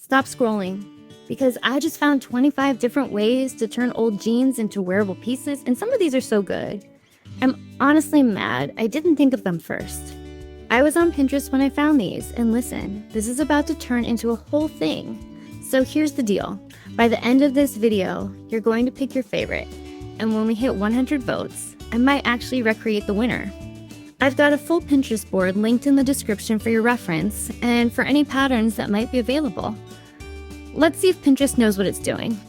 Stop scrolling, because I just found 25 different ways to turn old jeans into wearable pieces, and some of these are so good. I'm honestly mad I didn't think of them first. I was on Pinterest when I found these, and listen, this is about to turn into a whole thing. So here's the deal. By the end of this video, you're going to pick your favorite, and when we hit 100 votes, I might actually recreate the winner. I've got a full Pinterest board linked in the description for your reference, and for any patterns that might be available. Let's see if Pinterest knows what it's doing.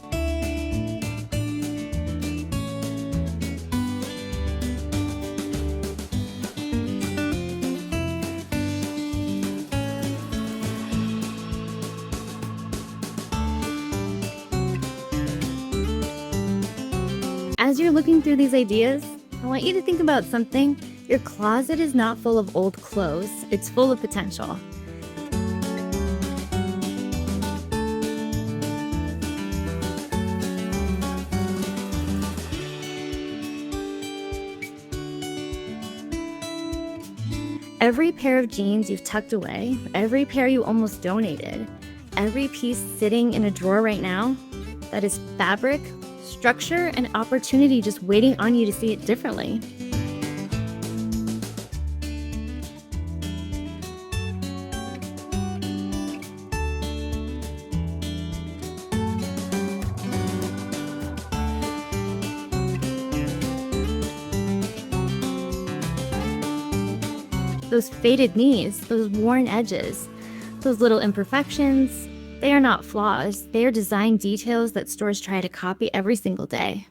As you're looking through these ideas, I want you to think about something. Your closet is not full of old clothes, it's full of potential. Every pair of jeans you've tucked away, every pair you almost donated, every piece sitting in a drawer right now, that is fabric, structure, and opportunity just waiting on you to see it differently. Those faded knees, those worn edges, those little imperfections, they are not flaws, they are design details that stores try to copy every single day.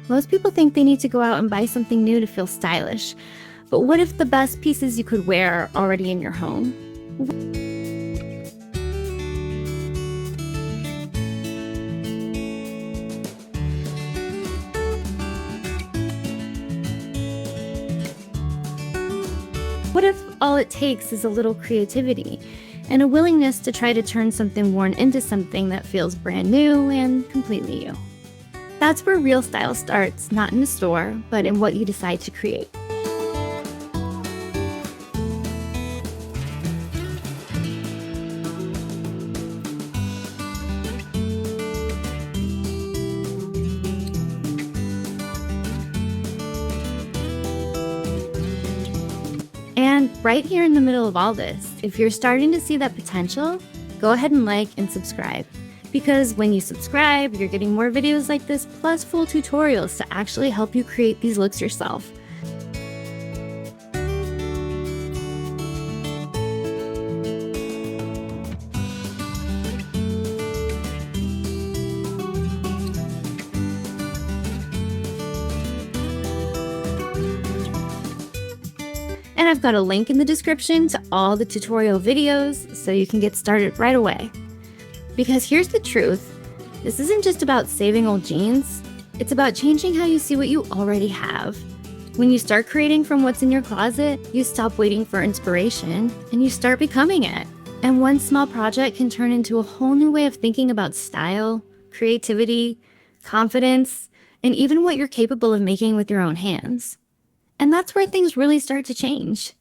Most people think they need to go out and buy something new to feel stylish. But what if the best pieces you could wear are already in your home? What if all it takes is a little creativity and a willingness to try to turn something worn into something that feels brand new and completely you? That's where real style starts, not in the store, but in what you decide to create. And right here in the middle of all this, if you're starting to see that potential, go ahead and like and subscribe. Because when you subscribe, you're getting more videos like this, plus full tutorials to actually help you create these looks yourself. And I've got a link in the description to all the tutorial videos so you can get started right away. Because here's the truth, this isn't just about saving old jeans, it's about changing how you see what you already have. When you start creating from what's in your closet, you stop waiting for inspiration and you start becoming it. And one small project can turn into a whole new way of thinking about style, creativity, confidence, and even what you're capable of making with your own hands. And that's where things really start to change.